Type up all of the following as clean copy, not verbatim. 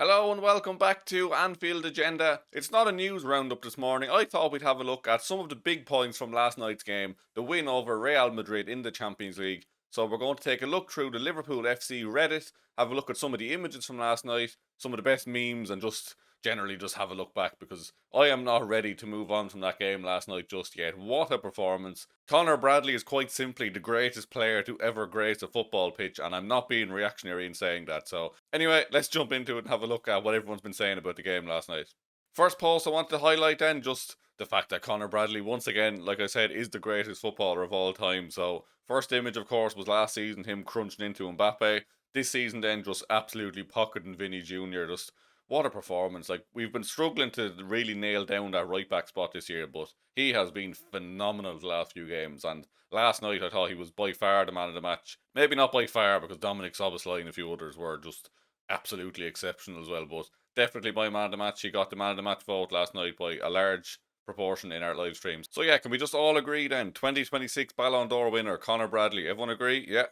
Hello and welcome back to Anfield Agenda. It's not a news roundup this morning. I thought we'd have a look at some of the big points from last night's game, the win over Real Madrid in the Champions League. So we're going to take a look through the Liverpool FC Reddit, have a look at some of the images from last night, some of the best memes, and just generally just have a look back because I am not ready to move on from that game last night just yet. What a performance. Conor Bradley is quite simply the greatest player to ever grace a football pitch, and I'm not being reactionary in saying that. So, anyway, let's jump into it and have a look at what everyone's been saying about the game last night. First post I want to highlight then just the fact that Conor Bradley, once again, like I said, is the greatest footballer of all time. So, first image, of course, was last season, him crunching into Mbappe. This season, then, just absolutely pocketing Vinny Jr. Just what a performance. Like, we've been struggling to really nail down that right back spot this year, but he has been phenomenal the last few games. And last night, I thought he was by far the man of the match. Maybe not by far, because Dominic Szoboszlai and a few others were just absolutely exceptional as well. But definitely my man of the match. He got the man of the match vote last night by a large proportion in our live streams. So yeah, can we just all agree then? 2026 Ballon d'Or winner, Conor Bradley. Everyone agree? Yeah.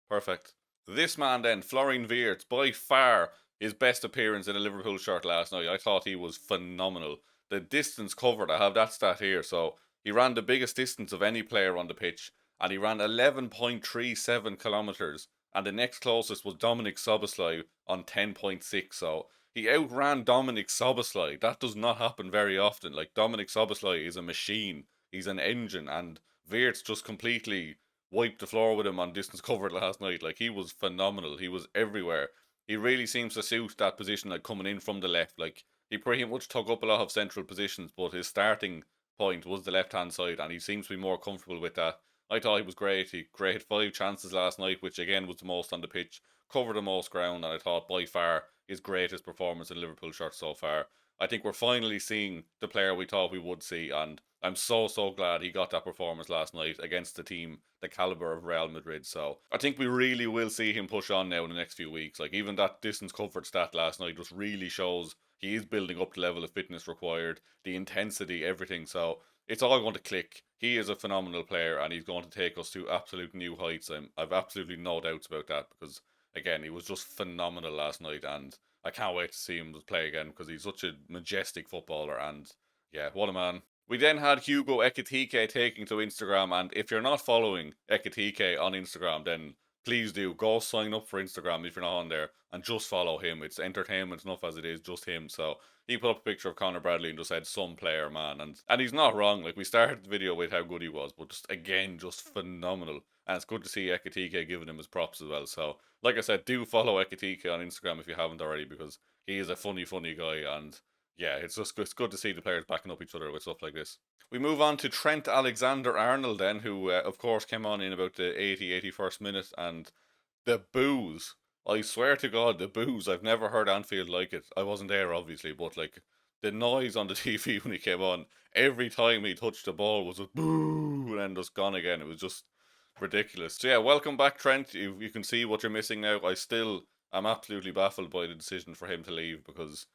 Perfect. This man then, Florian Wirtz, by far his best appearance in a Liverpool shirt last night. I thought he was phenomenal. The distance covered, I have that stat here. So he ran the biggest distance of any player on the pitch, and he ran 11.37 kilometres. And the next closest was Dominic Szoboszlai on 10.6. So he outran Dominic Szoboszlai. That does not happen very often. Like, Dominic Szoboszlai is a machine. He's an engine, and Wirtz just completely wiped the floor with him on distance covered last night. Like, he was phenomenal. He was everywhere. He really seems to suit that position, like coming in from the left. Like, he pretty much took up a lot of central positions, but his starting point was the left hand side, and he seems to be more comfortable with that. I thought he was great. He created 5 chances last night, which again was the most on the pitch, covered the most ground, and I thought by far his greatest performance in Liverpool shirt so far. I think we're finally seeing the player we thought we would see, and I'm so glad he got that performance last night against the team the caliber of Real Madrid. So I think we really will see him push on now in the next few weeks. Like, even that distance covered stat last night just really shows he is building up the level of fitness required, the intensity, everything. So it's all going to click. He is a phenomenal player, and he's going to take us to absolute new heights. I've absolutely no doubts about that because again, he was just phenomenal last night, and I can't wait to see him play again because he's such a majestic footballer. And yeah, what a man. We then had Hugo Ekitike taking to Instagram, and if you're not following Ekitike on Instagram, then please do go sign up for Instagram if you're not on there and just follow him. It's entertainment enough as it is, just him. So he put up a picture of Conor Bradley and just said some player, man, and he's not wrong. Like, we started the video with how good he was, but just again, just phenomenal. And it's good to see Ekitike giving him his props as well. So, like I said, do follow Ekitike on Instagram if you haven't already, because he is a funny guy, and yeah, it's good to see the players backing up each other with stuff like this. We move on to Trent Alexander-Arnold then, who of course came on in about the 81st minute, and the boos. I swear to God, the boos. I've never heard Anfield like it. I wasn't there obviously, but like the noise on the TV when he came on, every time he touched the ball was a boo and then just gone again. It was just ridiculous. So yeah, welcome back, Trent. You can see what you're missing now. I still am absolutely baffled by the decision for him to leave because,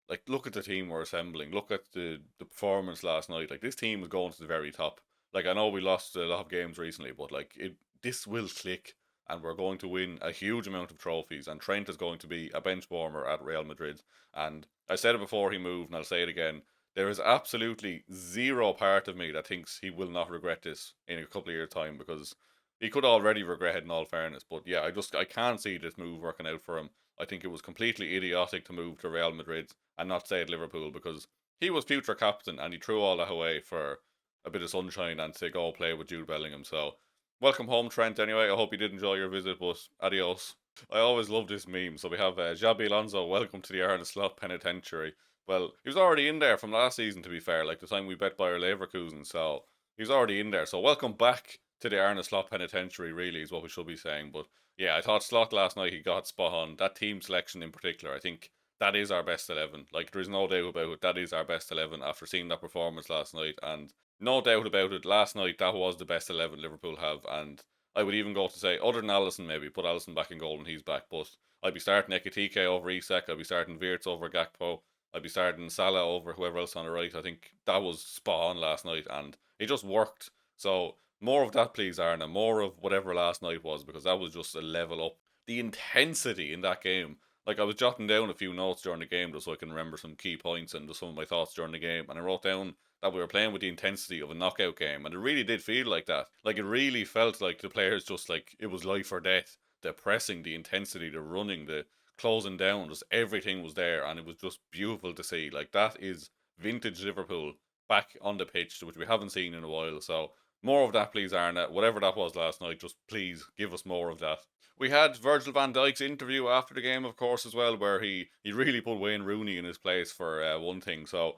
like, look at the team we're assembling. Look at the performance last night. Like, this team is going to the very top. Like, I know we lost a lot of games recently, but like, this will click, and we're going to win a huge amount of trophies. And Trent is going to be a bench warmer at Real Madrid. And I said it before he moved, and I'll say it again. There is absolutely zero part of me that thinks he will not regret this in a couple of years' time, because he could already regret it in all fairness. But yeah, I can't see this move working out for him. I think it was completely idiotic to move to Real Madrid and not stay at Liverpool, because he was future captain and he threw all that away for a bit of sunshine and to go play with Jude Bellingham. So welcome home, Trent. Anyway, I hope you did enjoy your visit, but adios. I always love this meme. So we have Xabi Alonso, welcome to the Arne Slot Penitentiary. Well, he was already in there from last season, to be fair, like the time we bet Bayer Leverkusen. So he was already in there. So welcome back to the Arne Slot Penitentiary, really, is what we should be saying. But yeah, I thought Slot last night, he got spot on. That team selection in particular, I think that is our best 11. Like, there's no doubt about it. That is our best 11 after seeing that performance last night. And no doubt about it, last night that was the best 11 Liverpool have. And I would even go to say, other than Alisson, maybe put Alisson back in goal when he's back. But I'd be starting Ekitike over Isak. I'd be starting Wirtz over Gakpo. I'd be starting Salah over whoever else on the right. I think that was spot on last night, and it just worked. So more of that, please, Arna. More of whatever last night was, because that was just a level up. The intensity in that game Like, I was jotting down a few notes during the game just so I can remember some key points and just some of my thoughts during the game. And I wrote down that we were playing with the intensity of a knockout game, and it really did feel like that. Like, it really felt like the players just like it was life or death. The pressing, the intensity, the running, the closing down, just everything was there, and it was just beautiful to see. Like, that is vintage Liverpool back on the pitch, which we haven't seen in a while. So more of that, please, Arne. Whatever that was last night, just please give us more of that. We had Virgil van Dijk's interview after the game, of course, as well, where he really put Wayne Rooney in his place for one thing. So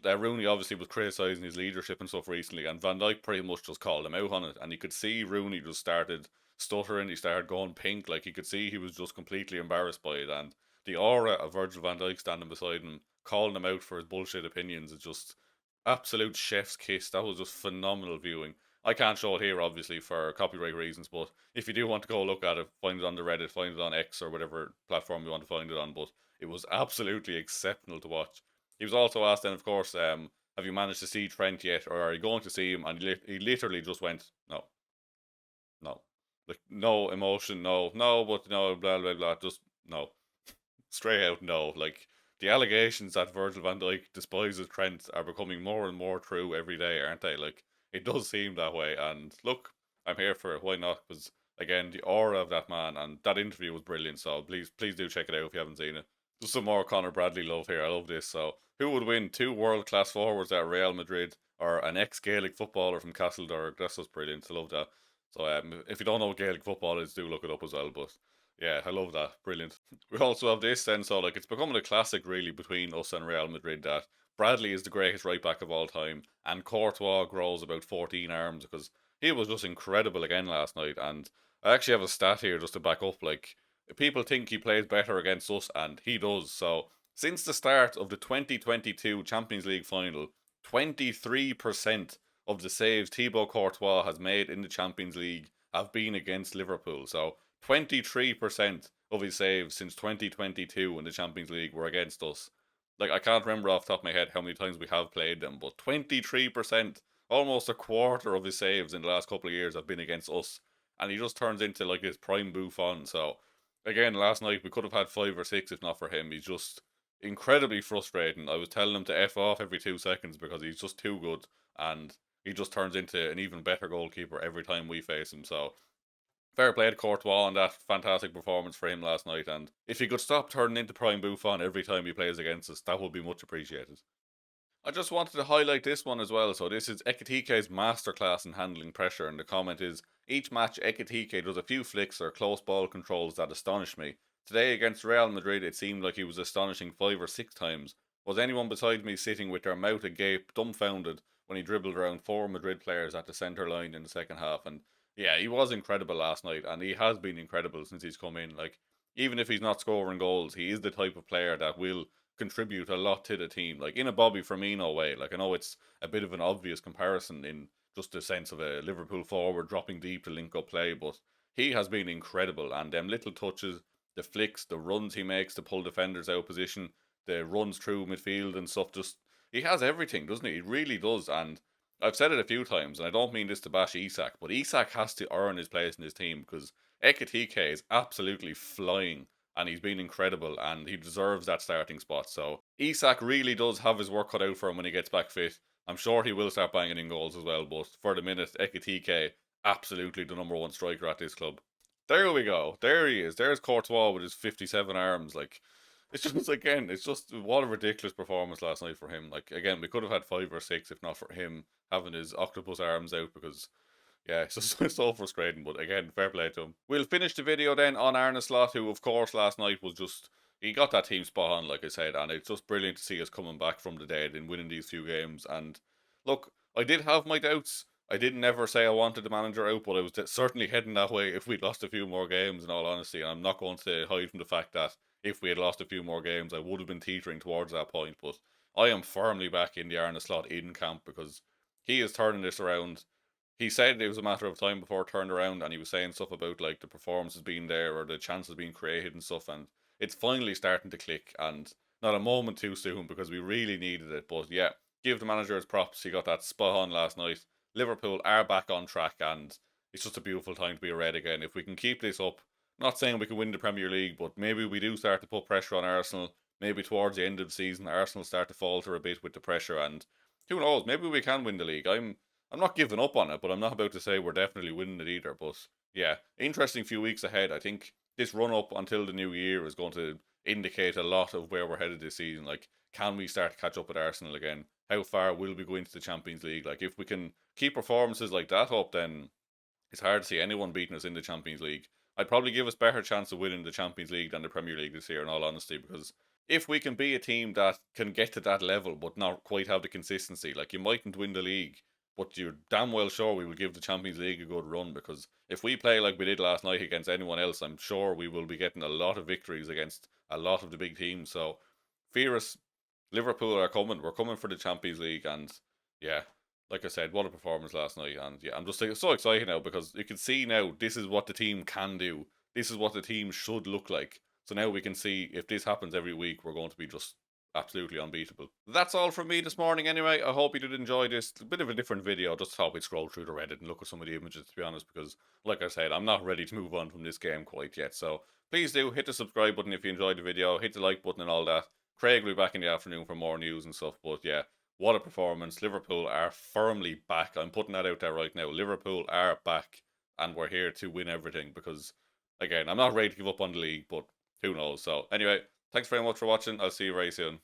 Rooney obviously was criticising his leadership and stuff recently, and Van Dijk pretty much just called him out on it. And you could see Rooney just started stuttering, he started going pink, like you could see he was just completely embarrassed by it. And the aura of Virgil van Dijk standing beside him, calling him out for his bullshit opinions, is just absolute chef's kiss. That was just phenomenal viewing. I can't show it here, obviously, for copyright reasons, but if you do want to go look at it, find it on the Reddit, find it on X or whatever platform you want to find it on. But it was absolutely exceptional to watch. He was also asked then, of course, have you managed to see Trent yet, or are you going to see him? And he literally just went, no, no. Like, no emotion, no, no, but no, blah, blah, blah, just no. Straight out, no. Like, the allegations that Virgil van Dijk despises Trent are becoming more and more true every day, aren't they? Like, it does seem that way. And look, I'm here for it. Why not? Because again, the aura of that man, and that interview was brilliant. So please do check it out if you haven't seen it. Just some more Conor Bradley love here. I love this. So, who would win? Two world class forwards at Real Madrid, or an ex Gaelic footballer from Castledorg? That's just brilliant. I love that. So, if you don't know what Gaelic football is, do look it up as well. But yeah, I love that. Brilliant. We also have this then, so like it's becoming a classic really between us and Real Madrid that Bradley is the greatest right back of all time, and Courtois grows about 14 arms because he was just incredible again last night. And I actually have a stat here just to back up. Like, people think he plays better against us, and he does. So since the start of the 2022 Champions League final, 23% of the saves Thibaut Courtois has made in the Champions League have been against Liverpool. So 23% of his saves since 2022 in the Champions League were against us. Like, I can't remember off the top of my head how many times we have played them, but 23%, almost a quarter of his saves in the last couple of years have been against us. And he just turns into like his prime Buffon. So, again, last night we could have had 5 or 6 if not for him. He's just incredibly frustrating. I was telling him to F off every 2 seconds because he's just too good. And he just turns into an even better goalkeeper every time we face him. So, fair play to Courtois on that fantastic performance for him last night. And if he could stop turning into prime Buffon every time he plays against us, that would be much appreciated. I just wanted to highlight this one as well. So this is Ekitike's masterclass in handling pressure, and the comment is, each match Ekitike does a few flicks or close ball controls that astonish me. Today against Real Madrid it seemed like he was astonishing 5 or 6 times. Was anyone beside me sitting with their mouth agape, dumbfounded, when he dribbled around 4 Madrid players at the centre line in the second half? And yeah, he was incredible last night, and he has been incredible since he's come in. Like, even if he's not scoring goals, he is the type of player that will contribute a lot to the team, like in a Bobby Firmino way. Like, I know it's a bit of an obvious comparison in just the sense of a Liverpool forward dropping deep to link up play, but he has been incredible. And them little touches, the flicks, the runs he makes to pull defenders out of position, the runs through midfield and stuff, just he has everything, doesn't he? He really does. And I've said it a few times, and I don't mean this to bash Isak, but Isak has to earn his place in his team because Ekitike is absolutely flying and he's been incredible and he deserves that starting spot. So Isak really does have his work cut out for him when he gets back fit. I'm sure he will start banging in goals as well, but for the minute, Ekitike, absolutely the #1 striker at this club. There we go. There he is. There's Courtois with his 57 arms. Like, it's just, again, it's just what a ridiculous performance last night for him. Like, again, we could have had 5 or 6 if not for him having his octopus arms out because yeah, it's just it's so frustrating. But again, fair play to him. We'll finish the video then on Arne Slot, who of course last night was just he got that team spot on, like I said, and it's just brilliant to see us coming back from the dead and winning these few games. And look, I did have my doubts. I didn't ever say I wanted the manager out, but I was certainly heading that way if we'd lost a few more games, in all honesty. And I'm not going to hide from the fact that if we had lost a few more games, I would have been teetering towards that point. But I am firmly back in the Arne Slot in camp because he is turning this around. He said it was a matter of time before it turned around, and he was saying stuff about like the performances being there or the chances being created and stuff, and it's finally starting to click, and not a moment too soon because we really needed it. But yeah, give the manager his props. He got that spot on last night. Liverpool are back on track, and it's just a beautiful time to be a Red again. If we can keep this up, Not saying we can win the Premier League, but maybe we do start to put pressure on Arsenal. Maybe towards the end of the season, Arsenal start to falter a bit with the pressure, and who knows? Maybe we can win the league. I'm not giving up on it, but I'm not about to say we're definitely winning it either. But yeah, interesting few weeks ahead. I think this run up until the new year is going to indicate a lot of where we're headed this season. Like, can we start to catch up with Arsenal again? How far will we go into the Champions League? Like, if we can keep performances like that up, then it's hard to see anyone beating us in the Champions League. I'd probably give us better chance of winning the Champions League than the Premier League this year, in all honesty, because if we can be a team that can get to that level but not quite have the consistency, like you mightn't win the league, but you're damn well sure we will give the Champions League a good run, because if we play like we did last night against anyone else, I'm sure we will be getting a lot of victories against a lot of the big teams. So, fear us, Liverpool are coming. We're coming for the Champions League, and yeah, like I said, what a performance last night. And yeah, I'm just like, so excited now because you can see now this is what the team can do. This is what the team should look like. So now we can see if this happens every week, we're going to be just absolutely unbeatable. That's all from me this morning anyway. I hope you did enjoy this. A bit of a different video. Just thought we'd scroll through the Reddit and look at some of the images, to be honest, because like I said, I'm not ready to move on from this game quite yet. So please do hit the subscribe button if you enjoyed the video, hit the like button and all that. Craig will be back in the afternoon for more news and stuff. But yeah, what a performance. Liverpool are firmly back. I'm putting that out there right now. Liverpool are back and we're here to win everything because, again, I'm not ready to give up on the league, but who knows. So, anyway, thanks very much for watching. I'll see you very soon.